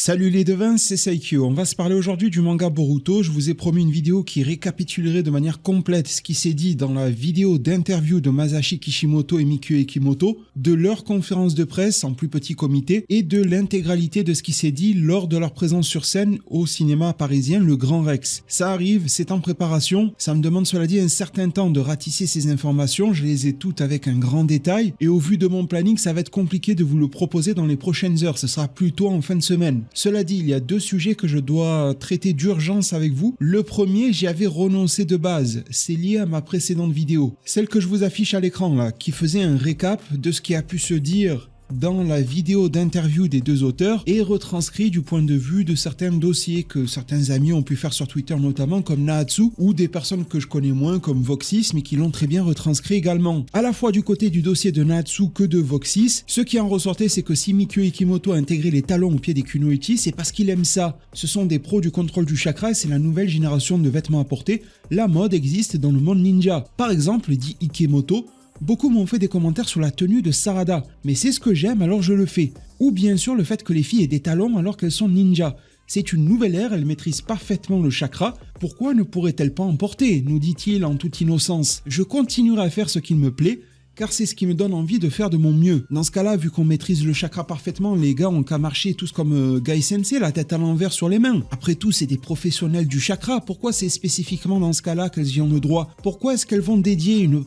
Salut les devins, c'est Saikyo. On va se parler aujourd'hui du manga Boruto. Je vous ai promis une vidéo qui récapitulerait de manière complète ce qui s'est dit dans la vidéo d'interview de Masashi Kishimoto et Mikio Ekimoto, de leur conférence de presse en plus petit comité et de l'intégralité de ce qui s'est dit lors de leur présence sur scène au cinéma parisien Le Grand Rex. Ça arrive, c'est en préparation. Ça me demande cela dit un certain temps de ratisser ces informations. Je les ai toutes avec un grand détail et au vu de mon planning, ça va être compliqué de vous le proposer dans les prochaines heures. Ce sera plutôt en fin de semaine. Cela dit, il y a deux sujets que je dois traiter d'urgence avec vous. Le premier, j'y avais renoncé de base. C'est lié à ma précédente vidéo. Celle que je vous affiche à l'écran là, qui faisait un récap de ce qui a pu se dire dans la vidéo d'interview des deux auteurs et retranscrit du point de vue de certains dossiers que certains amis ont pu faire sur Twitter notamment comme Nahatsu ou des personnes que je connais moins comme Voxis mais qui l'ont très bien retranscrit également. À la fois du côté du dossier de Nahatsu que de Voxis, ce qui en ressortait c'est que si Mikio Ekimoto a intégré les talons au pied des kunoichi, c'est parce qu'il aime ça. Ce sont des pros du contrôle du chakra et c'est la nouvelle génération de vêtements à porter. La mode existe dans le monde ninja. Par exemple, dit Ikemoto, beaucoup m'ont fait des commentaires sur la tenue de Sarada, mais c'est ce que j'aime alors je le fais. Ou bien sûr le fait que les filles aient des talons alors qu'elles sont ninjas. C'est une nouvelle ère, elles maîtrisent parfaitement le chakra, pourquoi ne pourraient-elles pas en porter, nous dit-il en toute innocence. Je continuerai à faire ce qu'il me plaît, car c'est ce qui me donne envie de faire de mon mieux. Dans ce cas-là, vu qu'on maîtrise le chakra parfaitement, les gars ont qu'à marcher tous comme Gai Sensei, la tête à l'envers sur les mains. Après tout, c'est des professionnels du chakra, pourquoi c'est spécifiquement dans ce cas-là qu'elles y ont le droit? Pourquoi est-ce qu'elles vont dédier une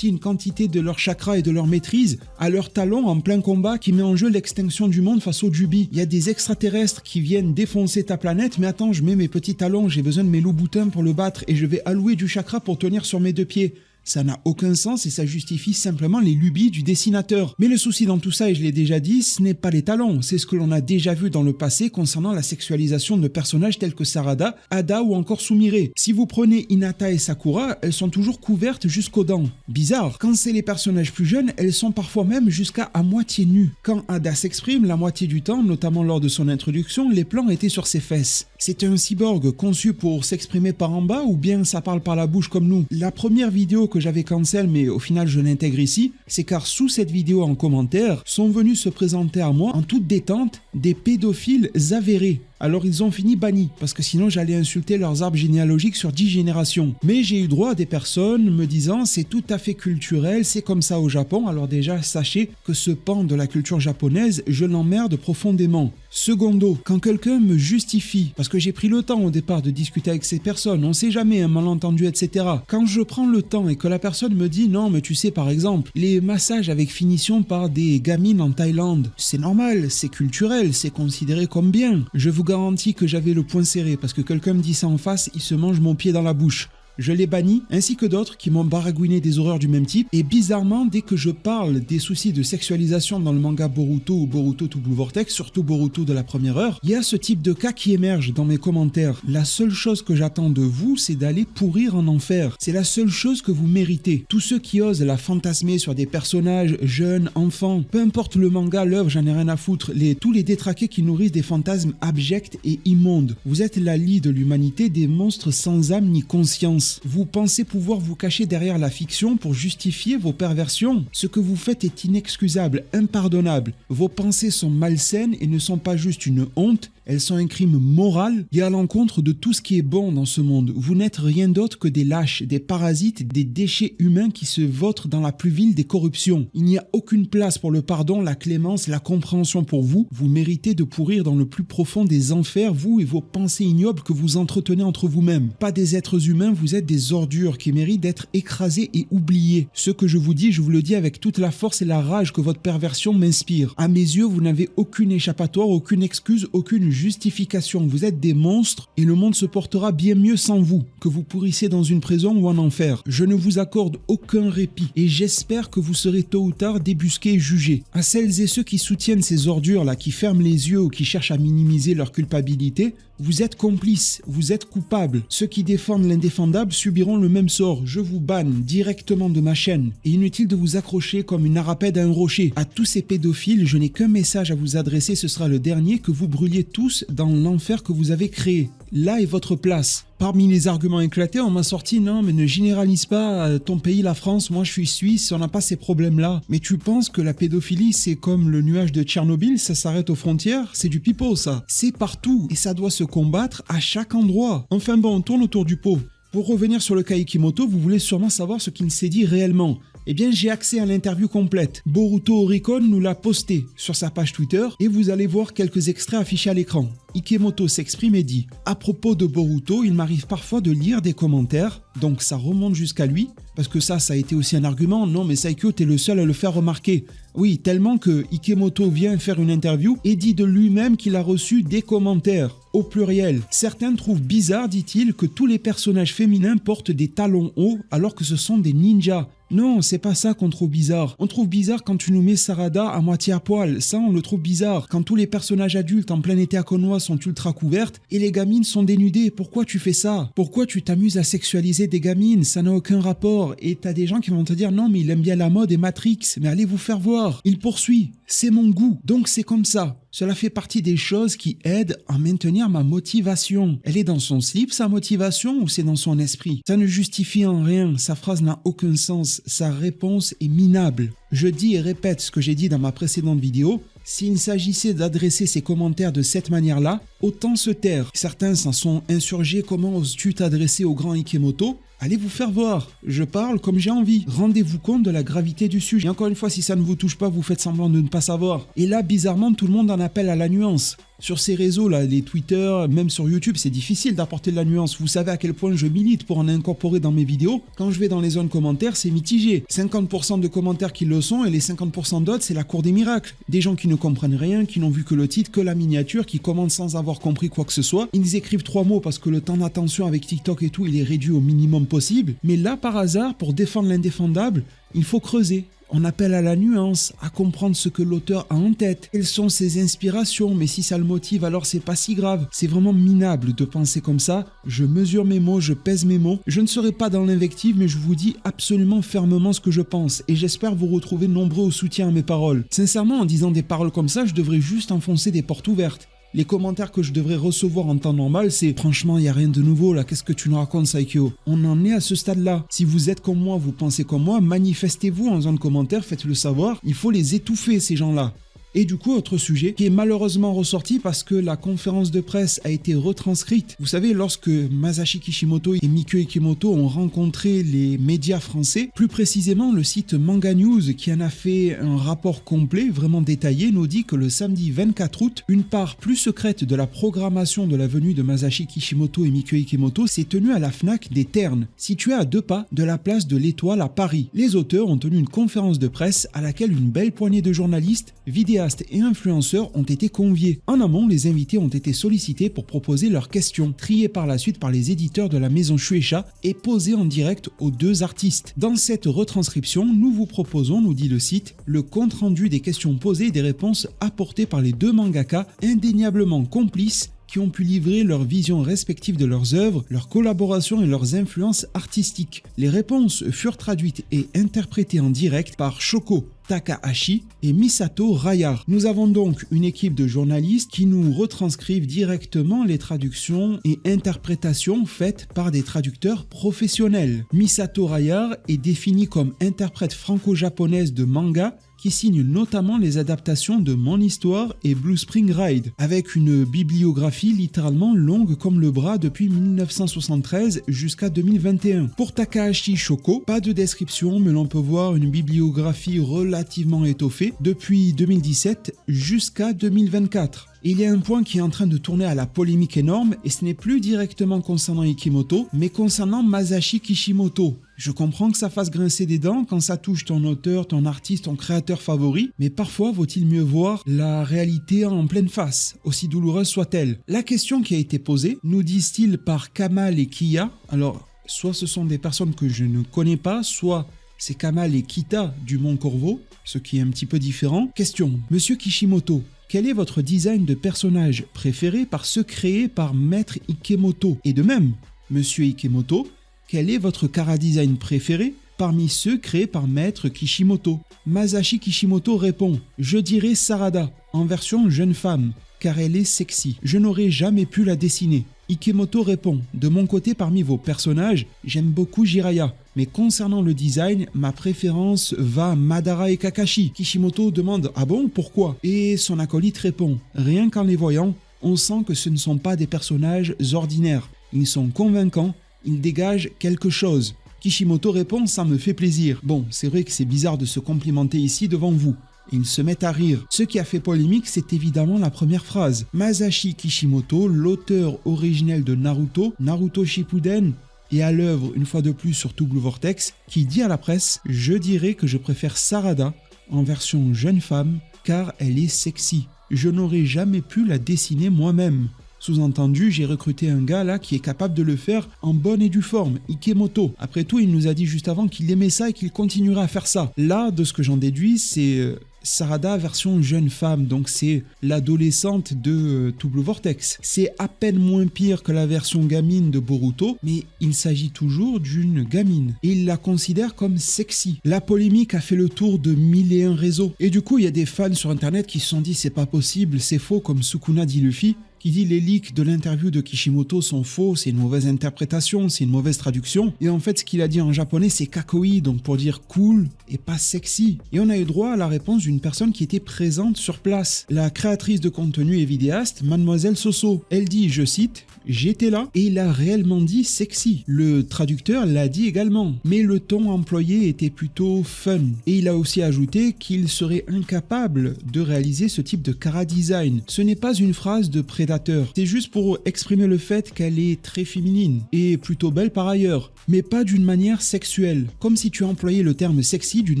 quantité de leur chakra et de leur maîtrise à leurs talons en plein combat qui met en jeu l'extinction du monde face au Jubi? Il y a des extraterrestres qui viennent défoncer ta planète, mais attends, je mets mes petits talons, j'ai besoin de mes loups-boutins pour le battre et je vais allouer du chakra pour tenir sur mes deux pieds. Ça n'a aucun sens et ça justifie simplement les lubies du dessinateur. Mais le souci dans tout ça, et je l'ai déjà dit, ce n'est pas les talons. C'est ce que l'on a déjà vu dans le passé concernant la sexualisation de personnages tels que Sarada, Ada ou encore Sumire. Si vous prenez Hinata et Sakura, elles sont toujours couvertes jusqu'aux dents. Bizarre, quand c'est les personnages plus jeunes, elles sont parfois même jusqu'à à moitié nues. Quand Ada s'exprime, la moitié du temps, notamment lors de son introduction, les plans étaient sur ses fesses. C'est un cyborg conçu pour s'exprimer par en bas ou bien ça parle par la bouche comme nous? La première vidéo que j'avais cancel mais au final je l'intègre ici, c'est car sous cette vidéo en commentaire sont venus se présenter à moi en toute détente des pédophiles avérés. Alors ils ont fini bannis, parce que sinon j'allais insulter leurs arbres généalogiques sur 10 générations. Mais j'ai eu droit à des personnes me disant c'est tout à fait culturel, c'est comme ça au Japon, alors déjà sachez que ce pan de la culture japonaise, je l'emmerde profondément. Secondo, quand quelqu'un me justifie, parce que j'ai pris le temps au départ de discuter avec ces personnes, on sait jamais un malentendu etc. Quand je prends le temps et que la personne me dit non mais tu sais par exemple, les massages avec finition par des gamines en Thaïlande, c'est normal, c'est culturel, c'est considéré comme bien. Je vous garantis que j'avais le poing serré parce que quelqu'un me dit ça en face, il se mange mon pied dans la bouche. Je l'ai banni, ainsi que d'autres qui m'ont baragouiné des horreurs du même type, et bizarrement, dès que je parle des soucis de sexualisation dans le manga Boruto ou Boruto to Blue Vortex, surtout Boruto de la première heure, il y a ce type de cas qui émerge dans mes commentaires. La seule chose que j'attends de vous, c'est d'aller pourrir en enfer. C'est la seule chose que vous méritez. Tous ceux qui osent la fantasmer sur des personnages jeunes, enfants, peu importe le manga, l'œuvre, j'en ai rien à foutre, tous les détraqués qui nourrissent des fantasmes abjects et immondes. Vous êtes la lie de l'humanité, des monstres sans âme ni conscience. Vous pensez pouvoir vous cacher derrière la fiction pour justifier vos perversions? Ce que vous faites est inexcusable, impardonnable. Vos pensées sont malsaines et ne sont pas juste une honte, elles sont un crime moral et à l'encontre de tout ce qui est bon dans ce monde. Vous n'êtes rien d'autre que des lâches, des parasites, des déchets humains qui se vautrent dans la plus vile des corruptions. Il n'y a aucune place pour le pardon, la clémence, la compréhension pour vous. Vous méritez de pourrir dans le plus profond des enfers, vous et vos pensées ignobles que vous entretenez entre vous-mêmes. Pas des êtres humains, vous êtes des ordures qui méritent d'être écrasées et oubliées. Ce que je vous dis, je vous le dis avec toute la force et la rage que votre perversion m'inspire. À mes yeux, vous n'avez aucune échappatoire, aucune excuse, aucune justification. Vous êtes des monstres et le monde se portera bien mieux sans vous, que vous pourrissez dans une prison ou en enfer. Je ne vous accorde aucun répit et j'espère que vous serez tôt ou tard débusqués et jugés. À celles et ceux qui soutiennent ces ordures-là, qui ferment les yeux ou qui cherchent à minimiser leur culpabilité, vous êtes complices, vous êtes coupables. Ceux qui défendent l'indéfendable semblables subiront le même sort. Je vous banne directement de ma chaîne. Et inutile de vous accrocher comme une arapède à un rocher. À tous ces pédophiles, je n'ai qu'un message à vous adresser, ce sera le dernier, que vous brûliez tous dans l'enfer que vous avez créé. Là est votre place. Parmi les arguments éclatés, on m'a sorti « Non, mais ne généralise pas ton pays, la France, moi je suis suisse, on n'a pas ces problèmes-là. » Mais tu penses que la pédophilie, c'est comme le nuage de Tchernobyl, ça s'arrête aux frontières? C'est du pipeau, ça. C'est partout, et ça doit se combattre à chaque endroit. Enfin bon, on tourne autour du pot. Pour revenir sur le cas Ikimoto, vous voulez sûrement savoir ce qu'il s'est dit réellement. Eh bien, j'ai accès à l'interview complète. Boruto Oricon nous l'a posté sur sa page Twitter et vous allez voir quelques extraits affichés à l'écran. Ikimoto s'exprime et dit « À propos de Boruto, il m'arrive parfois de lire des commentaires, donc ça remonte jusqu'à lui, parce que ça a été aussi un argument. Non mais Saikyo, t'es le seul à le faire remarquer. » Oui, tellement que Ikimoto vient faire une interview et dit de lui-même qu'il a reçu des commentaires, au pluriel. Certains trouvent bizarre, dit-il, que tous les personnages féminins portent des talons hauts alors que ce sont des ninjas. Non, c'est pas ça qu'on trouve bizarre. On trouve bizarre quand tu nous mets Sarada à moitié à poil. Ça, on le trouve bizarre. Quand tous les personnages adultes en plein été à Konoha sont ultra couvertes et les gamines sont dénudées. Pourquoi tu fais ça? Pourquoi tu t'amuses à sexualiser des gamines? Ça n'a aucun rapport. Et t'as des gens qui vont te dire non, mais il aime bien la mode et Matrix. Mais allez vous faire voir. Il poursuit. C'est mon goût. Donc c'est comme ça. Cela fait partie des choses qui aident à maintenir ma motivation. Elle est dans son slip, sa motivation, ou c'est dans son esprit? Ça ne justifie en rien. Sa phrase n'a aucun sens. Sa réponse est minable. Je dis et répète ce que j'ai dit dans ma précédente vidéo. S'il s'agissait d'adresser ces commentaires de cette manière-là, autant se taire. Certains s'en sont insurgés. Comment oses-tu t'adresser au grand Ikimoto? Allez vous faire voir, je parle comme j'ai envie. Rendez-vous compte de la gravité du sujet. Et encore une fois, si ça ne vous touche pas, vous faites semblant de ne pas savoir. Et là, bizarrement, tout le monde en appelle à la nuance. Sur ces réseaux, là, les Twitter, même sur YouTube, c'est difficile d'apporter de la nuance. Vous savez à quel point je milite pour en incorporer dans mes vidéos. Quand je vais dans les zones commentaires, c'est mitigé. 50% de commentaires qui le sont et les 50% d'autres, c'est la cour des miracles. Des gens qui ne comprennent rien, qui n'ont vu que le titre, que la miniature, qui commentent sans avoir compris quoi que ce soit. Ils écrivent 3 mots parce que le temps d'attention avec TikTok et tout, il est réduit au minimum possible. Mais là, par hasard, pour défendre l'indéfendable, il faut creuser. On appelle à la nuance, à comprendre ce que l'auteur a en tête. Quelles sont ses inspirations? Mais si ça le motive, alors c'est pas si grave. C'est vraiment minable de penser comme ça. Je mesure mes mots, je pèse mes mots. Je ne serai pas dans l'invective, mais je vous dis absolument fermement ce que je pense. Et j'espère vous retrouver nombreux au soutien à mes paroles. Sincèrement, en disant des paroles comme ça, je devrais juste enfoncer des portes ouvertes. Les commentaires que je devrais recevoir en temps normal, c'est « Franchement, il n'y a rien de nouveau là, qu'est-ce que tu nous racontes, Saikyo ?» On en est à ce stade-là. Si vous êtes comme moi, vous pensez comme moi, manifestez-vous en zone commentaire, faites-le savoir. Il faut les étouffer, ces gens-là. Et du coup, autre sujet qui est malheureusement ressorti parce que la conférence de presse a été retranscrite. Vous savez, lorsque Masashi Kishimoto et Mikio Ikimoto ont rencontré les médias français, plus précisément le site Manga News qui en a fait un rapport complet, vraiment détaillé, nous dit que le samedi 24 août, une part plus secrète de la programmation de la venue de Masashi Kishimoto et Mikio Ikimoto s'est tenue à la Fnac des Ternes, située à 2 pas de la place de l'Étoile à Paris. Les auteurs ont tenu une conférence de presse à laquelle une belle poignée de journalistes, vidéastes et influenceurs ont été conviés. En amont, les invités ont été sollicités pour proposer leurs questions, triées par la suite par les éditeurs de la maison Shueisha et posées en direct aux 2 artistes. Dans cette retranscription, nous vous proposons, nous dit le site, le compte-rendu des questions posées et des réponses apportées par les 2 mangaka indéniablement complices qui ont pu livrer leur vision respective de leurs œuvres, leurs collaborations et leurs influences artistiques. Les réponses furent traduites et interprétées en direct par Shoko Takahashi et Misato Raya. Nous avons donc une équipe de journalistes qui nous retranscrivent directement les traductions et interprétations faites par des traducteurs professionnels. Misato Raya est définie comme interprète franco-japonaise de manga qui signe notamment les adaptations de Mon Histoire et Blue Spring Ride, avec une bibliographie littéralement longue comme le bras depuis 1973 jusqu'à 2021. Pour Takahashi Shoko, pas de description, mais l'on peut voir une bibliographie relativement étoffée depuis 2017 jusqu'à 2024. Il y a un point qui est en train de tourner à la polémique énorme et ce n'est plus directement concernant Ikimoto, mais concernant Masashi Kishimoto. Je comprends que ça fasse grincer des dents quand ça touche ton auteur, ton artiste, ton créateur favori, mais parfois vaut-il mieux voir la réalité en pleine face, aussi douloureuse soit-elle. La question qui a été posée, nous disent-ils par Kamal et Kiya, alors soit ce sont des personnes que je ne connais pas, soit c'est Kamal et Kita du Mont Corvo, ce qui est un petit peu différent. Question, Monsieur Kishimoto, quel est votre design de personnage préféré par ceux créés par Maître Ikemoto? Et de même, Monsieur Ikemoto, Quel est votre chara-design préféré parmi ceux créés par Maître Kishimoto? Masashi Kishimoto répond « Je dirais Sarada, en version jeune femme, car elle est sexy. Je n'aurais jamais pu la dessiner. » Ikemoto répond « De mon côté, parmi vos personnages, j'aime beaucoup Jiraiya, mais concernant le design, ma préférence va à Madara et Kakashi. » Kishimoto demande « Ah bon, pourquoi ?» Et son acolyte répond « Rien qu'en les voyant, on sent que ce ne sont pas des personnages ordinaires. Ils sont convaincants, ils dégagent quelque chose. » Kishimoto répond « Ça me fait plaisir. » Bon, c'est vrai que c'est bizarre de se complimenter ici devant vous. Ils se mettent à rire. Ce qui a fait polémique, c'est évidemment la première phrase. Masashi Kishimoto, l'auteur originel de Naruto, Naruto Shippuden, et à l'œuvre une fois de plus sur Double Vortex, qui dit à la presse « Je dirais que je préfère Sarada en version jeune femme, car elle est sexy. Je n'aurais jamais pu la dessiner moi-même. » Sous-entendu, j'ai recruté un gars là qui est capable de le faire en bonne et due forme, Ikemoto. Après tout, il nous a dit juste avant qu'il aimait ça et qu'il continuerait à faire ça. Là, de ce que j'en déduis, c'est Sarada version jeune femme, donc c'est l'adolescente de Double Vortex. C'est à peine moins pire que la version gamine de Boruto, mais il s'agit toujours d'une gamine. Et il la considère comme sexy. La polémique a fait le tour de 1001 réseaux. Et du coup, il y a des fans sur internet qui se sont dit c'est pas possible, c'est faux, comme Sukuna dit Luffy, qui dit les leaks de l'interview de Kishimoto sont faux, c'est une mauvaise interprétation, c'est une mauvaise traduction. Et en fait, ce qu'il a dit en japonais, c'est kakoi, donc pour dire cool et pas sexy. Et on a eu droit à la réponse d'une personne qui était présente sur place, la créatrice de contenu et vidéaste, Mademoiselle Soso. Elle dit, je cite, « J'étais là et il a réellement dit sexy ». Le traducteur l'a dit également, mais le ton employé était plutôt fun. Et il a aussi ajouté qu'il serait incapable de réaliser ce type de chara-design. Ce n'est pas une phrase de prédateur, c'est juste pour exprimer le fait qu'elle est très féminine et plutôt belle par ailleurs, mais pas d'une manière sexuelle, comme si tu employais le terme sexy d'une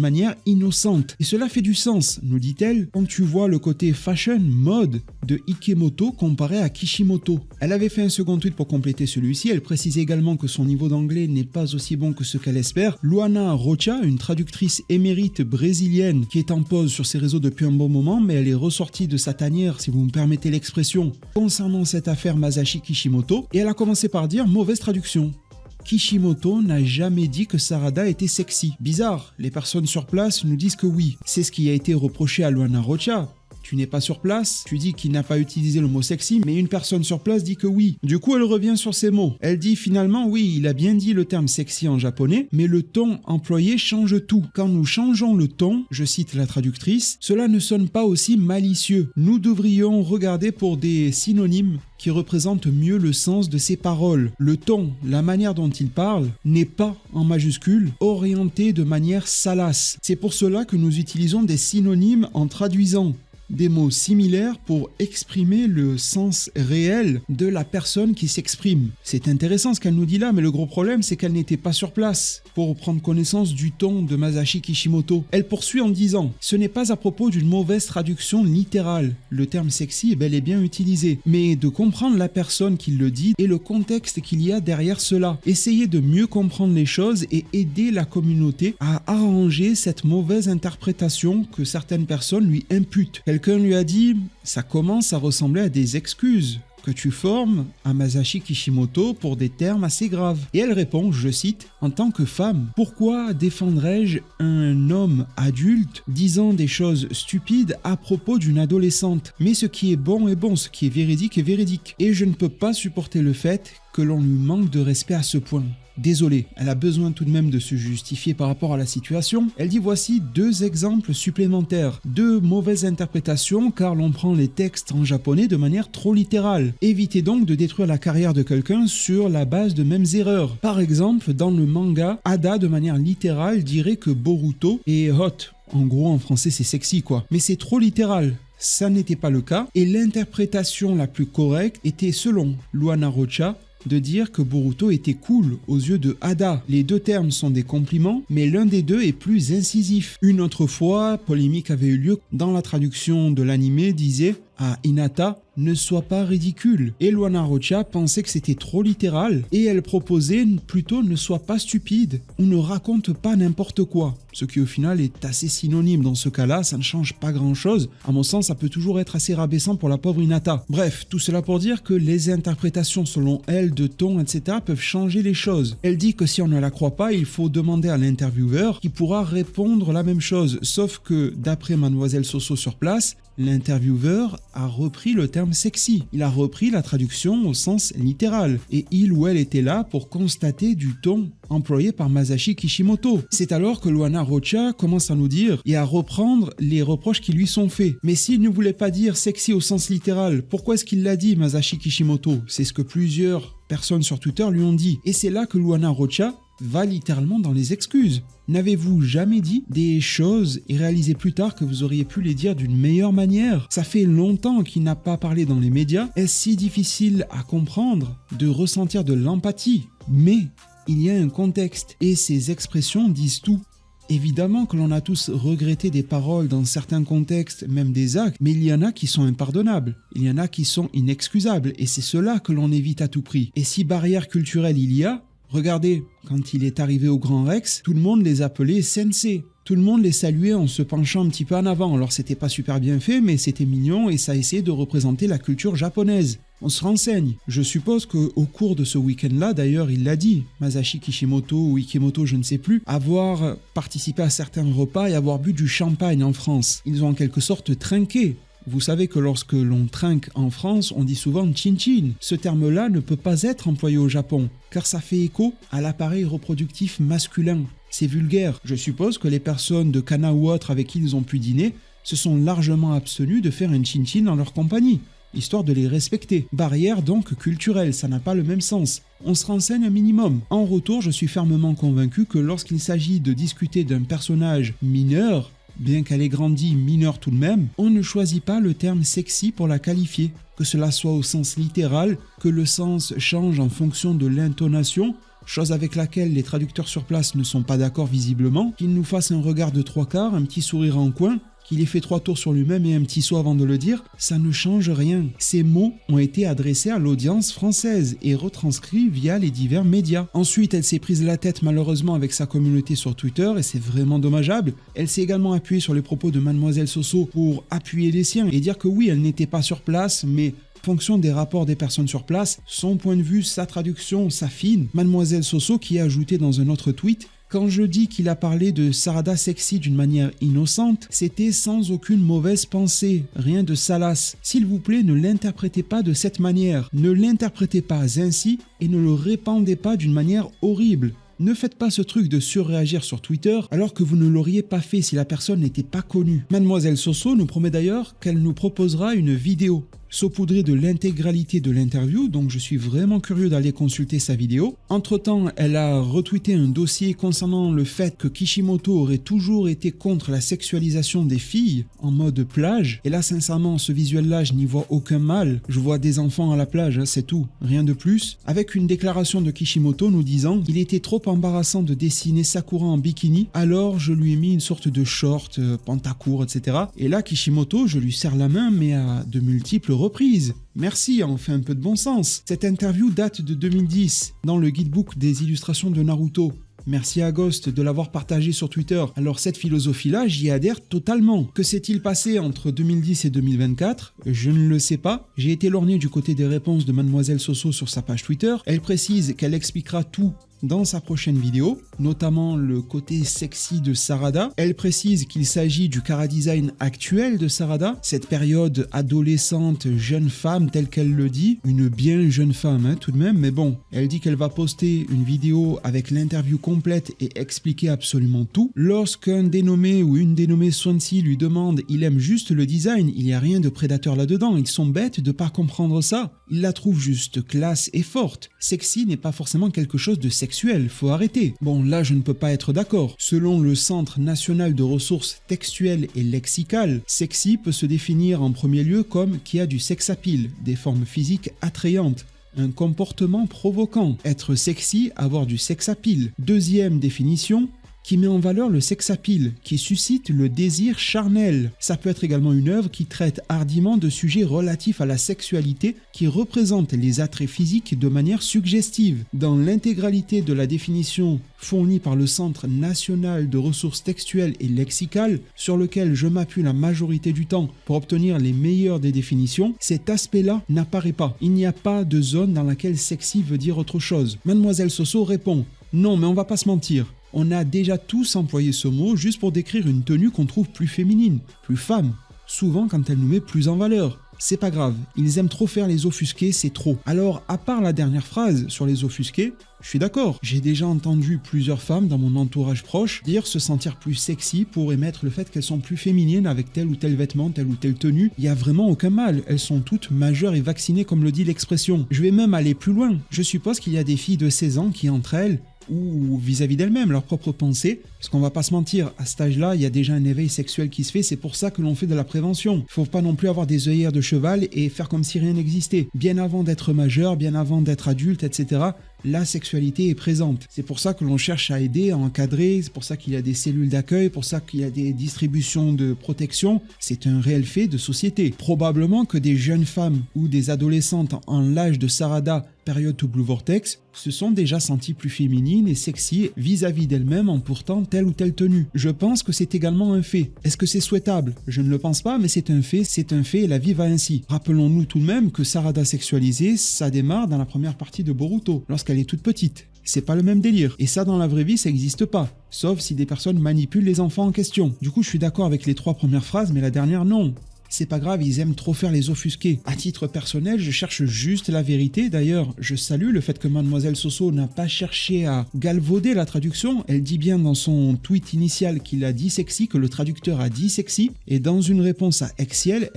manière innocente. Et cela fait du sens, nous dit-elle, quand tu vois le côté fashion, mode de Ikemoto comparé à Kishimoto. Elle avait fait un second tweet pour compléter celui-ci, elle précisait également que son niveau d'anglais n'est pas aussi bon que ce qu'elle espère. Luana Rocha, une traductrice émérite brésilienne qui est en pause sur ses réseaux depuis un bon moment, mais elle est ressortie de sa tanière, si vous me permettez l'expression, concernant cette affaire Masashi Kishimoto, et elle a commencé par dire mauvaise traduction. Kishimoto n'a jamais dit que Sarada était sexy. Bizarre, les personnes sur place nous disent que oui. C'est ce qui a été reproché à Luana Rocha. Tu n'es pas sur place, tu dis qu'il n'a pas utilisé le mot sexy, mais une personne sur place dit que oui. Du coup, elle revient sur ces mots. Elle dit finalement, oui, il a bien dit le terme sexy en japonais, mais le ton employé change tout. Quand nous changeons le ton, je cite la traductrice, cela ne sonne pas aussi malicieux. Nous devrions regarder pour des synonymes qui représentent mieux le sens de ces paroles. Le ton, la manière dont il parle, n'est pas, en majuscule, orienté de manière salace. C'est pour cela que nous utilisons des synonymes en traduisant des mots similaires pour exprimer le sens réel de la personne qui s'exprime. C'est intéressant ce qu'elle nous dit là, mais le gros problème c'est qu'elle n'était pas sur place pour prendre connaissance du ton de Masashi Kishimoto. Elle poursuit en disant « Ce n'est pas à propos d'une mauvaise traduction littérale. Le terme sexy est bel et bien utilisé, mais de comprendre la personne qui le dit et le contexte qu'il y a derrière cela. Essayez de mieux comprendre les choses et aider la communauté à arranger cette mauvaise interprétation que certaines personnes lui imputent. » Quelqu'un lui a dit « Ça commence à ressembler à des excuses que tu formes à Masashi Kishimoto pour des termes assez graves. » Et elle répond, je cite, « En tant que femme, pourquoi défendrais-je un homme adulte disant des choses stupides à propos d'une adolescente? Mais ce qui est bon est bon, ce qui est véridique est véridique. Et je ne peux pas supporter le fait que l'on lui manque de respect à ce point. » Désolée, elle a besoin tout de même de se justifier par rapport à la situation. Elle dit voici 2 exemples supplémentaires, 2 mauvaises interprétations car l'on prend les textes en japonais de manière trop littérale. Évitez donc de détruire la carrière de quelqu'un sur la base de mêmes erreurs. Par exemple, dans le manga, Ada de manière littérale dirait que Boruto est hot. En gros, en français, c'est sexy quoi. Mais c'est trop littéral. Ça n'était pas le cas et l'interprétation la plus correcte était selon Luana Rocha de dire que Boruto était cool aux yeux de Ada. Les 2 termes sont des compliments, mais l'un des 2 est plus incisif. Une autre fois, polémique avait eu lieu dans la traduction de l'anime disait à Hinata « Ne sois pas ridicule ». Et Luana Rocha pensait que c'était trop littéral et elle proposait plutôt « Ne sois pas stupide » ou « Ne raconte pas n'importe quoi ». ce qui au final est assez synonyme dans ce cas-là, ça ne change pas grand-chose. À mon sens, ça peut toujours être assez rabaissant pour la pauvre Hinata. Bref, tout cela pour dire que les interprétations selon elle de ton, etc. peuvent changer les choses. Elle dit que si on ne la croit pas, il faut demander à l'intervieweur qui pourra répondre la même chose, sauf que d'après Mademoiselle Soso sur place, l'intervieweur a repris le terme sexy. Il a repris la traduction au sens littéral et il ou elle était là pour constater du ton employé par Masashi Kishimoto. C'est alors que Luana Rocha commence à nous dire et à reprendre les reproches qui lui sont faits. Mais s'il ne voulait pas dire sexy au sens littéral, pourquoi est-ce qu'il l'a dit, Masashi Kishimoto? C'est ce que plusieurs personnes sur Twitter lui ont dit. Et c'est là que Luana Rocha va littéralement dans les excuses. N'avez-vous jamais dit des choses et réalisé plus tard que vous auriez pu les dire d'une meilleure manière? Ça fait longtemps qu'il n'a pas parlé dans les médias. Est-ce si difficile à comprendre de ressentir de l'empathie? Mais il y a un contexte et ces expressions disent tout. Évidemment que l'on a tous regretté des paroles dans certains contextes, même des actes, mais il y en a qui sont impardonnables, il y en a qui sont inexcusables et c'est cela que l'on évite à tout prix. Et si barrière culturelle il y a, regardez, quand il est arrivé au Grand Rex, tout le monde les appelait sensei. Tout le monde les saluait en se penchant un petit peu en avant. Alors c'était pas super bien fait, mais c'était mignon et ça essayait de représenter la culture japonaise. On se renseigne. Je suppose qu'au cours de ce week-end-là, d'ailleurs, il l'a dit, Masashi Kishimoto ou Ikimoto, je ne sais plus, avoir participé à certains repas et avoir bu du champagne en France. Ils ont en quelque sorte trinqué. Vous savez que lorsque l'on trinque en France, on dit souvent chin-chin. Ce terme-là ne peut pas être employé au Japon, car ça fait écho à l'appareil reproductif masculin. C'est vulgaire. Je suppose que les personnes de Kana ou autres avec qui ils ont pu dîner se sont largement abstenues de faire un chin-chin dans leur compagnie, histoire de les respecter. Barrière donc culturelle, ça n'a pas le même sens. On se renseigne un minimum. En retour, je suis fermement convaincu que lorsqu'il s'agit de discuter d'un personnage mineur, bien qu'elle ait grandi mineure tout de même, on ne choisit pas le terme sexy pour la qualifier. Que cela soit au sens littéral, que le sens change en fonction de l'intonation, chose avec laquelle les traducteurs sur place ne sont pas d'accord visiblement, qu'il nous fasse un regard de trois quarts, un petit sourire en coin, qu'il ait fait 3 tours sur lui-même et un petit saut avant de le dire, ça ne change rien. Ces mots ont été adressés à l'audience française et retranscrits via les divers médias. Ensuite, elle s'est prise la tête malheureusement avec sa communauté sur Twitter et c'est vraiment dommageable. Elle s'est également appuyée sur les propos de Mademoiselle Soso pour appuyer les siens et dire que oui, elle n'était pas sur place, mais en fonction des rapports des personnes sur place, son point de vue, sa traduction s'affine. Mademoiselle Soso qui a ajouté dans un autre tweet: quand je dis qu'il a parlé de Sarada sexy d'une manière innocente, c'était sans aucune mauvaise pensée, rien de salace. S'il vous plaît, ne l'interprétez pas de cette manière, ne l'interprétez pas ainsi et ne le répandez pas d'une manière horrible. Ne faites pas ce truc de surréagir sur Twitter alors que vous ne l'auriez pas fait si la personne n'était pas connue. Mademoiselle Soso nous promet d'ailleurs qu'elle nous proposera une vidéo saupoudrée de l'intégralité de l'interview, donc je suis vraiment curieux d'aller consulter sa vidéo. Entre-temps, elle a retweeté un dossier concernant le fait que Kishimoto aurait toujours été contre la sexualisation des filles en mode plage. Et là, sincèrement, ce visuel-là, je n'y vois aucun mal. Je vois des enfants à la plage, c'est tout, rien de plus. Avec une déclaration de Kishimoto nous disant « Il était trop embarrassant de dessiner Sakura en bikini, alors je lui ai mis une sorte de short, pantacourt, etc. » Et là, Kishimoto, je lui serre la main, mais à de multiples reprises. Merci, on fait un peu de bon sens. Cette interview date de 2010, dans le guidebook des illustrations de Naruto. Merci à Ghost de l'avoir partagé sur Twitter. Alors cette philosophie-là, j'y adhère totalement. Que s'est-il passé entre 2010 et 2024 ? Je ne le sais pas. J'ai été lorgné du côté des réponses de Mademoiselle Soso sur sa page Twitter. Elle précise qu'elle expliquera tout dans sa prochaine vidéo, notamment le côté sexy de Sarada. Elle précise qu'il s'agit du chara-design actuel de Sarada, cette période adolescente, jeune femme telle qu'elle le dit, une bien jeune femme tout de même, mais bon, elle dit qu'elle va poster une vidéo avec l'interview complète et expliquer absolument tout. Lorsqu'un dénommé ou une dénommée Swansea lui demande, il aime juste le design, il n'y a rien de prédateur là-dedans, ils sont bêtes de pas comprendre ça. Il la trouve juste classe et forte. Sexy n'est pas forcément quelque chose de sexuel, faut arrêter. Bon, là je ne peux pas être d'accord. Selon le Centre national de ressources textuelles et lexicales, sexy peut se définir en premier lieu comme qui a du sex appeal, des formes physiques attrayantes. Un comportement provoquant. Être sexy, avoir du sex appeal. Deuxième définition, qui met en valeur le sex-appeal, qui suscite le désir charnel. Ça peut être également une œuvre qui traite hardiment de sujets relatifs à la sexualité, qui représente les attraits physiques de manière suggestive. Dans l'intégralité de la définition fournie par le Centre national de ressources textuelles et lexicales, sur lequel je m'appuie la majorité du temps pour obtenir les meilleures des définitions, cet aspect-là n'apparaît pas. Il n'y a pas de zone dans laquelle sexy veut dire autre chose. Mademoiselle Soso répond « Non, mais on va pas se mentir. On a déjà tous employé ce mot juste pour décrire une tenue qu'on trouve plus féminine, plus femme, souvent quand elle nous met plus en valeur. C'est pas grave, ils aiment trop faire les offusqués, c'est trop. Alors, à part la dernière phrase sur les offusqués, je suis d'accord. J'ai déjà entendu plusieurs femmes dans mon entourage proche dire se sentir plus sexy pour émettre le fait qu'elles sont plus féminines avec tel ou tel vêtement, telle ou telle tenue. Il n'y a vraiment aucun mal. Elles sont toutes majeures et vaccinées comme le dit l'expression. Je vais même aller plus loin. Je suppose qu'il y a des filles de 16 ans qui entre elles ou vis-à-vis d'elles-mêmes, leurs propres pensées, parce qu'on va pas se mentir, à cet âge-là, il y a déjà un éveil sexuel qui se fait, c'est pour ça que l'on fait de la prévention. Faut pas non plus avoir des œillères de cheval et faire comme si rien n'existait. Bien avant d'être majeur, bien avant d'être adulte, etc., la sexualité est présente. C'est pour ça que l'on cherche à aider, à encadrer, c'est pour ça qu'il y a des cellules d'accueil, pour ça qu'il y a des distributions de protection. C'est un réel fait de société. Probablement que des jeunes femmes ou des adolescentes en l'âge de Sarada, période to Blue Vortex, se sont déjà senties plus féminines et sexy vis-à-vis d'elles-mêmes en portant telle ou telle tenue. Je pense que c'est également un fait. Est-ce que c'est souhaitable? Je ne le pense pas, mais c'est un fait et la vie va ainsi. Rappelons-nous tout de même que Sarada sexualisée, ça démarre dans la première partie de Boruto, lorsqu'elle est toute petite. C'est pas le même délire. Et ça, dans la vraie vie, ça n'existe pas. Sauf si des personnes manipulent les enfants en question. Du coup, je suis d'accord avec les 3 premières phrases, mais la dernière, non. C'est pas grave, ils aiment trop faire les offusqués. À titre personnel, je cherche juste la vérité. D'ailleurs, je salue le fait que Mademoiselle Soso n'a pas cherché à galvauder la traduction. Elle dit bien dans son tweet initial qu'il a dit sexy, que le traducteur a dit sexy. Et dans une réponse à Exiel,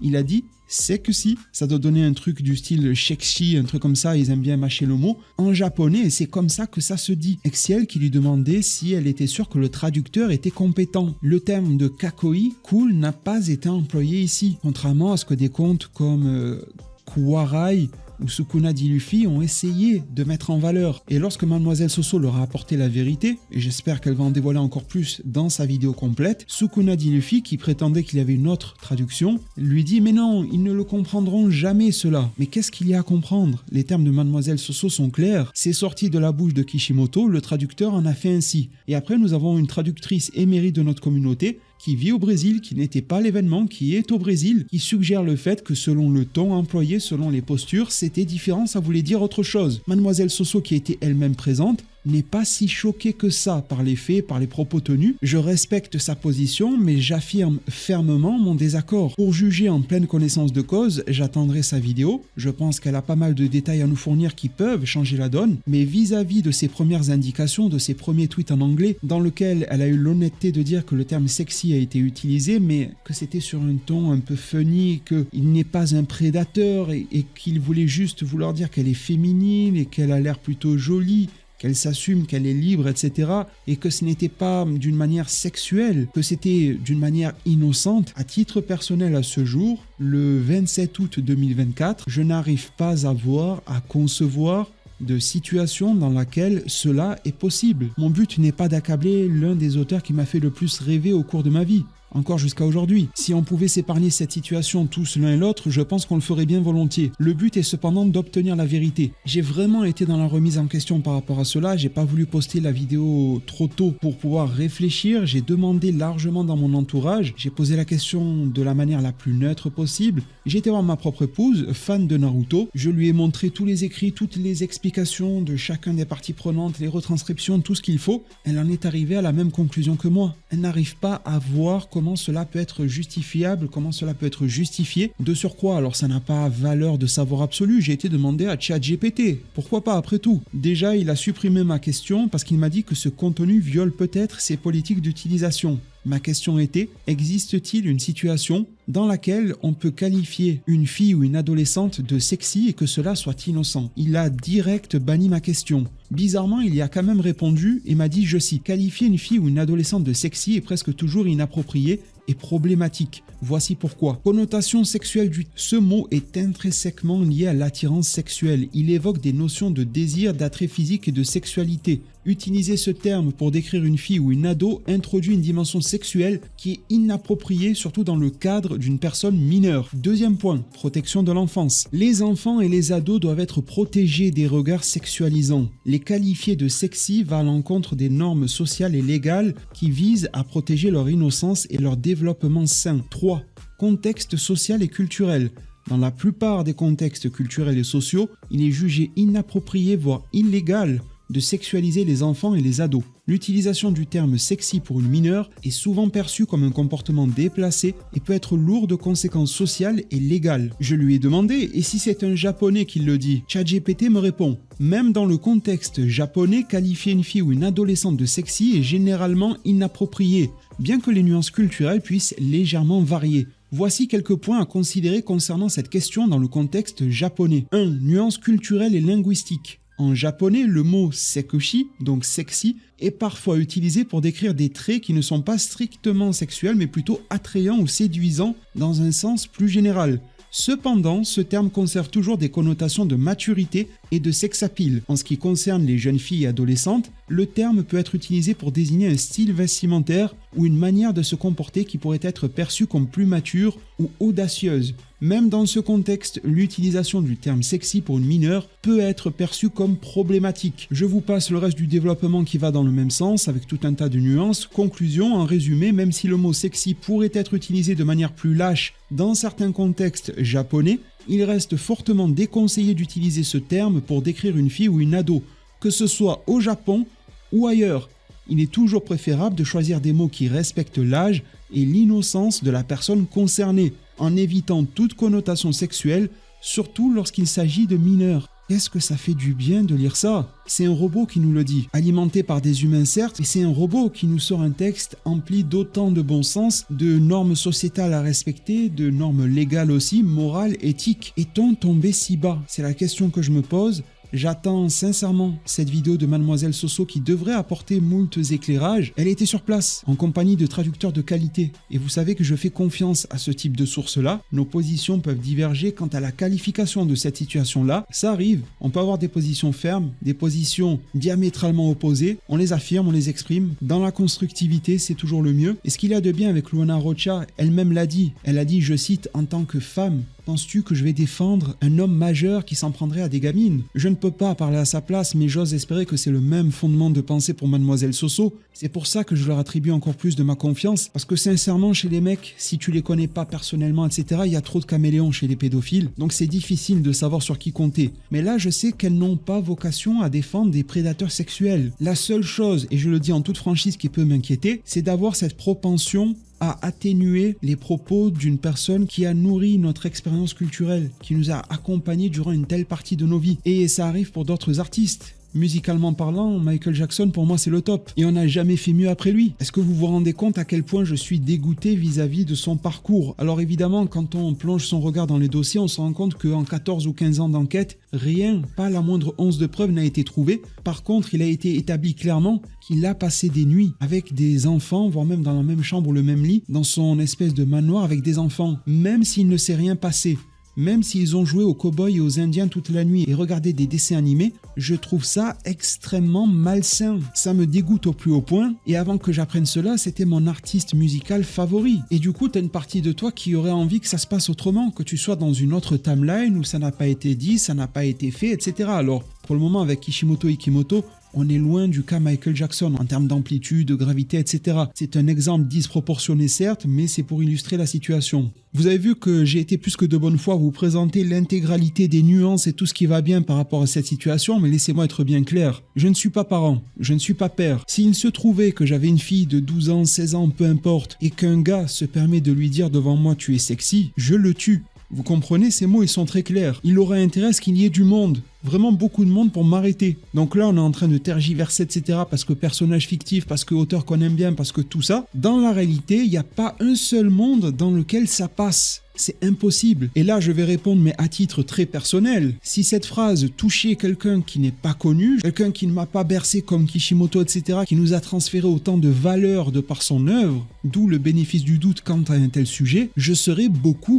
il a dit sexy. Ça doit donner un truc du style sexy, un truc comme ça, ils aiment bien mâcher le mot. En japonais, et c'est comme ça que ça se dit. Exiel qui lui demandait si elle était sûre que le traducteur était compétent. Le terme de kakoi, cool, n'a pas été employé ici. Contrairement à ce que des contes comme Kuwarai ou Sukuna di Luffy ont essayé de mettre en valeur. Et lorsque Mademoiselle Soso leur a apporté la vérité, et j'espère qu'elle va en dévoiler encore plus dans sa vidéo complète, Sukuna di Luffy, qui prétendait qu'il y avait une autre traduction, lui dit « Mais non, ils ne le comprendront jamais cela. » Mais qu'est-ce qu'il y a à comprendre? Les termes de Mademoiselle Soso sont clairs. C'est sorti de la bouche de Kishimoto, le traducteur en a fait ainsi. Et après, nous avons une traductrice émérite de notre communauté, qui vit au Brésil, qui n'était pas l'événement, qui est au Brésil, qui suggère le fait que selon le ton employé, selon les postures, c'était différent, ça voulait dire autre chose. Mademoiselle Soso, qui était elle-même présente, n'est pas si choquée que ça par les faits, par les propos tenus. Je respecte sa position, mais j'affirme fermement mon désaccord. Pour juger en pleine connaissance de cause, j'attendrai sa vidéo. Je pense qu'elle a pas mal de détails à nous fournir qui peuvent changer la donne, mais vis-à-vis de ses premières indications, de ses premiers tweets en anglais, dans lequel elle a eu l'honnêteté de dire que le terme sexy a été utilisé, mais que c'était sur un ton un peu funny, qu'il n'est pas un prédateur et qu'il voulait juste vouloir dire qu'elle est féminine et qu'elle a l'air plutôt jolie, qu'elle s'assume, qu'elle est libre, etc. Et que ce n'était pas d'une manière sexuelle, que c'était d'une manière innocente. À titre personnel à ce jour, le 27 août 2024, je n'arrive pas à concevoir de situation dans laquelle cela est possible. Mon but n'est pas d'accabler l'un des auteurs qui m'a fait le plus rêver au cours de ma vie. Encore jusqu'à aujourd'hui. Si on pouvait s'épargner cette situation tous l'un et l'autre, je pense qu'on le ferait bien volontiers. Le but est cependant d'obtenir la vérité. J'ai vraiment été dans la remise en question par rapport à cela, j'ai pas voulu poster la vidéo trop tôt pour pouvoir réfléchir, j'ai demandé largement dans mon entourage, j'ai posé la question de la manière la plus neutre possible, j'ai été voir ma propre épouse, fan de Naruto, je lui ai montré tous les écrits, toutes les explications de chacun des parties prenantes, les retranscriptions, tout ce qu'il faut, elle en est arrivée à la même conclusion que moi. Elle n'arrive pas à voir comment cela peut être justifiable, comment cela peut être justifié. De surcroît, alors ça n'a pas valeur de savoir absolu, j'ai été demandé à ChatGPT. Pourquoi pas après tout? Déjà, il a supprimé ma question parce qu'il m'a dit que ce contenu viole peut-être ses politiques d'utilisation. Ma question était, existe-t-il une situation dans laquelle on peut qualifier une fille ou une adolescente de sexy et que cela soit innocent? Il a direct banni ma question. Bizarrement, il y a quand même répondu et m'a dit, je cite, « Qualifier une fille ou une adolescente de sexy est presque toujours inapproprié et problématique. Voici pourquoi. Connotation sexuelle du... Ce mot est intrinsèquement lié à l'attirance sexuelle. Il évoque des notions de désir, d'attrait physique et de sexualité. Utiliser ce terme pour décrire une fille ou une ado introduit une dimension sexuelle qui est inappropriée, surtout dans le cadre d'une personne mineure. Deuxième point, protection de l'enfance. Les enfants et les ados doivent être protégés des regards sexualisants. Les qualifier de sexy va à l'encontre des normes sociales et légales qui visent à protéger leur innocence et leur développement sain. 3. Contexte social et culturel. Dans la plupart des contextes culturels et sociaux, il est jugé inapproprié, voire illégal, de sexualiser les enfants et les ados. L'utilisation du terme sexy pour une mineure est souvent perçue comme un comportement déplacé et peut être lourd de conséquences sociales et légales. Je lui ai demandé, et si c'est un japonais qui le dit? ChatGPT me répond, même dans le contexte japonais, qualifier une fille ou une adolescente de sexy est généralement inapproprié, bien que les nuances culturelles puissent légèrement varier. Voici quelques points à considérer concernant cette question dans le contexte japonais. 1. Nuances culturelles et linguistiques. En japonais, le mot seikushi, donc sexy, est parfois utilisé pour décrire des traits qui ne sont pas strictement sexuels mais plutôt attrayants ou séduisants dans un sens plus général. Cependant, ce terme conserve toujours des connotations de maturité et de sex-appeal. En ce qui concerne les jeunes filles et adolescentes, le terme peut être utilisé pour désigner un style vestimentaire ou une manière de se comporter qui pourrait être perçue comme plus mature ou audacieuse. Même dans ce contexte, l'utilisation du terme sexy pour une mineure peut être perçue comme problématique. Je vous passe le reste du développement qui va dans le même sens avec tout un tas de nuances. Conclusion, en résumé, même si le mot sexy pourrait être utilisé de manière plus lâche dans certains contextes japonais, il reste fortement déconseillé d'utiliser ce terme pour décrire une fille ou une ado, que ce soit au Japon ou ailleurs. Il est toujours préférable de choisir des mots qui respectent l'âge et l'innocence de la personne concernée, en évitant toute connotation sexuelle, surtout lorsqu'il s'agit de mineurs. Qu'est-ce que ça fait du bien de lire ça? C'est un robot qui nous le dit, alimenté par des humains certes, mais c'est un robot qui nous sort un texte empli d'autant de bon sens, de normes sociétales à respecter, de normes légales aussi, morales, éthiques. Est-on tombé si bas? C'est la question que je me pose. J'attends sincèrement cette vidéo de Mademoiselle Soso qui devrait apporter moult éclairages. Elle était sur place, en compagnie de traducteurs de qualité. Et vous savez que je fais confiance à ce type de sources-là. Nos positions peuvent diverger quant à la qualification de cette situation-là. Ça arrive. On peut avoir des positions fermes, des positions diamétralement opposées. On les affirme, on les exprime. Dans la constructivité, c'est toujours le mieux. Et ce qu'il y a de bien avec Luana Rocha, elle-même l'a dit. Elle a dit, je cite, en tant que femme, penses-tu que je vais défendre un homme majeur qui s'en prendrait à des gamines? Je ne peux pas parler à sa place, mais j'ose espérer que c'est le même fondement de pensée pour Mademoiselle Soso. C'est pour ça que je leur attribue encore plus de ma confiance, parce que sincèrement, chez les mecs, si tu les connais pas personnellement, etc., il y a trop de caméléons chez les pédophiles, donc c'est difficile de savoir sur qui compter. Mais là, je sais qu'elles n'ont pas vocation à défendre des prédateurs sexuels. La seule chose, et je le dis en toute franchise qui peut m'inquiéter, c'est d'avoir cette propension à atténuer les propos d'une personne qui a nourri notre expérience culturelle, qui nous a accompagnés durant une telle partie de nos vies. Et ça arrive pour d'autres artistes. Musicalement parlant, Michael Jackson, pour moi, c'est le top. Et on n'a jamais fait mieux après lui. Est-ce que vous vous rendez compte à quel point je suis dégoûté vis-à-vis de son parcours? Alors évidemment, quand on plonge son regard dans les dossiers, on se rend compte qu'en 14 ou 15 ans d'enquête, rien, pas la moindre once de preuve n'a été trouvé. Par contre, il a été établi clairement qu'il a passé des nuits avec des enfants, voire même dans la même chambre ou le même lit, dans son espèce de manoir avec des enfants, même s'il ne s'est rien passé. Même s'ils ont joué aux cow-boys et aux indiens toute la nuit et regardé des dessins animés, je trouve ça extrêmement malsain. Ça me dégoûte au plus haut point. Et avant que j'apprenne cela, c'était mon artiste musical favori. Et du coup, t'as une partie de toi qui aurait envie que ça se passe autrement, que tu sois dans une autre timeline où ça n'a pas été dit, ça n'a pas été fait, etc. Alors, pour le moment, avec Kishimoto Ikimoto, on est loin du cas Michael Jackson en termes d'amplitude, de gravité, etc. C'est un exemple disproportionné certes, mais c'est pour illustrer la situation. Vous avez vu que j'ai été plus que de bonne foi à vous présenter l'intégralité des nuances et tout ce qui va bien par rapport à cette situation, mais laissez-moi être bien clair. Je ne suis pas parent, je ne suis pas père. S'il se trouvait que j'avais une fille de 12 ans, 16 ans, peu importe, et qu'un gars se permet de lui dire devant moi « tu es sexy », je le tue. Vous comprenez, ces mots, ils sont très clairs. Il aurait intérêt à ce qu'il y ait du monde. Vraiment beaucoup de monde pour m'arrêter. Donc là, on est en train de tergiverser, etc. parce que personnage fictif, parce que auteur qu'on aime bien, parce que tout ça. Dans la réalité, il n'y a pas un seul monde dans lequel ça passe. C'est impossible. Et là, je vais répondre, mais à titre très personnel. Si cette phrase touchait quelqu'un qui n'est pas connu, quelqu'un qui ne m'a pas bercé comme Kishimoto, etc., qui nous a transféré autant de valeur de par son œuvre, d'où le bénéfice du doute quant à un tel sujet, je serais beaucoup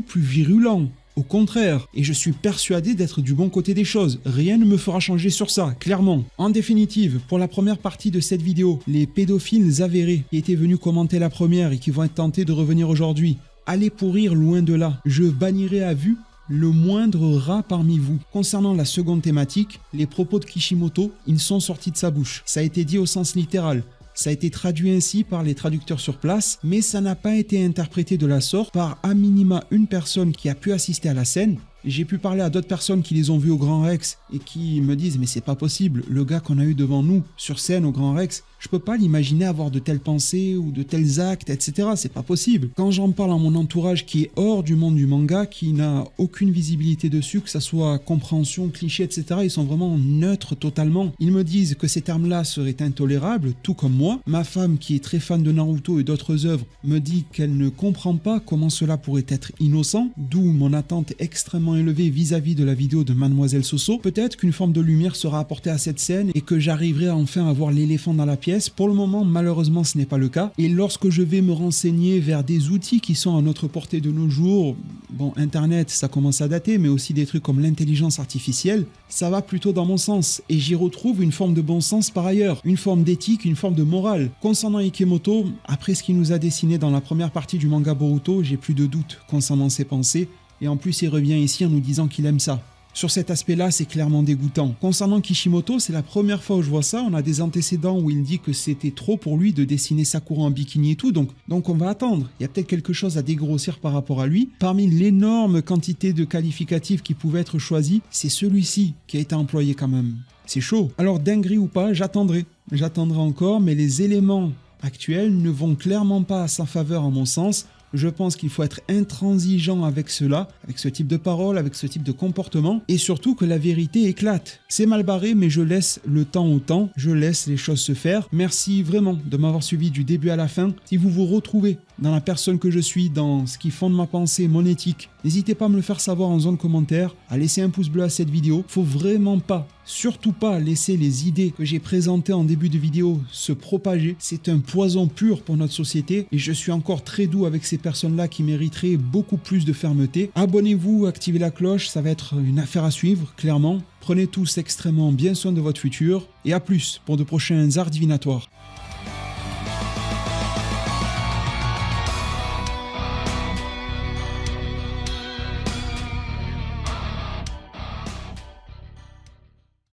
plus virulent. Au contraire, et je suis persuadé d'être du bon côté des choses. Rien ne me fera changer sur ça, clairement. En définitive, pour la première partie de cette vidéo, les pédophiles avérés qui étaient venus commenter la première et qui vont être tentés de revenir aujourd'hui, allez pourrir loin de là. Je bannirai à vue le moindre rat parmi vous. Concernant la seconde thématique, les propos de Kishimoto, ils sont sortis de sa bouche. Ça a été dit au sens littéral. Ça a été traduit ainsi par les traducteurs sur place, mais ça n'a pas été interprété de la sorte par à minima une personne qui a pu assister à la scène. J'ai pu parler à d'autres personnes qui les ont vus au Grand Rex et qui me disent « mais c'est pas possible, le gars qu'on a eu devant nous sur scène au Grand Rex, je peux pas l'imaginer avoir de telles pensées ou de tels actes, etc. C'est pas possible. » Quand j'en parle à mon entourage qui est hors du monde du manga, qui n'a aucune visibilité dessus, que ça soit compréhension, cliché, etc., ils sont vraiment neutres totalement. Ils me disent que ces termes-là seraient intolérables, tout comme moi. Ma femme, qui est très fan de Naruto et d'autres œuvres, me dit qu'elle ne comprend pas comment cela pourrait être innocent, d'où mon attente extrêmement élevée vis-à-vis de la vidéo de Mademoiselle Soso. Peut-être qu'une forme de lumière sera apportée à cette scène et que j'arriverai enfin à voir l'éléphant dans la pièce. Pour le moment, malheureusement, ce n'est pas le cas. Et lorsque je vais me renseigner vers des outils qui sont à notre portée de nos jours, bon, Internet, ça commence à dater, mais aussi des trucs comme l'intelligence artificielle, ça va plutôt dans mon sens. Et j'y retrouve une forme de bon sens par ailleurs, une forme d'éthique, une forme de morale. Concernant Ikemoto, après ce qu'il nous a dessiné dans la première partie du manga Boruto, j'ai plus de doute concernant ses pensées. Et en plus, il revient ici en nous disant qu'il aime ça. Sur cet aspect-là, c'est clairement dégoûtant. Concernant Kishimoto, c'est la première fois où je vois ça. On a des antécédents où il dit que c'était trop pour lui de dessiner Sakura en bikini et tout. Donc on va attendre. Il y a peut-être quelque chose à dégrossir par rapport à lui. Parmi l'énorme quantité de qualificatifs qui pouvaient être choisis, c'est celui-ci qui a été employé quand même. C'est chaud. Alors dinguerie ou pas, j'attendrai. J'attendrai encore, mais les éléments actuels ne vont clairement pas à sa faveur en mon sens. Je pense qu'il faut être intransigeant avec cela, avec ce type de parole, avec ce type de comportement, et surtout que la vérité éclate. C'est mal barré, mais je laisse le temps au temps, je laisse les choses se faire. Merci vraiment de m'avoir suivi du début à la fin. Si vous vous retrouvez dans la personne que je suis, dans ce qui fonde ma pensée, mon éthique, n'hésitez pas à me le faire savoir en zone commentaire, à laisser un pouce bleu à cette vidéo. Faut vraiment pas, surtout pas laisser les idées que j'ai présentées en début de vidéo se propager. C'est un poison pur pour notre société et je suis encore très doux avec ces personnes-là qui mériteraient beaucoup plus de fermeté. Abonnez-vous, activez la cloche, ça va être une affaire à suivre, clairement. Prenez tous extrêmement bien soin de votre futur et à plus pour de prochains arts divinatoires.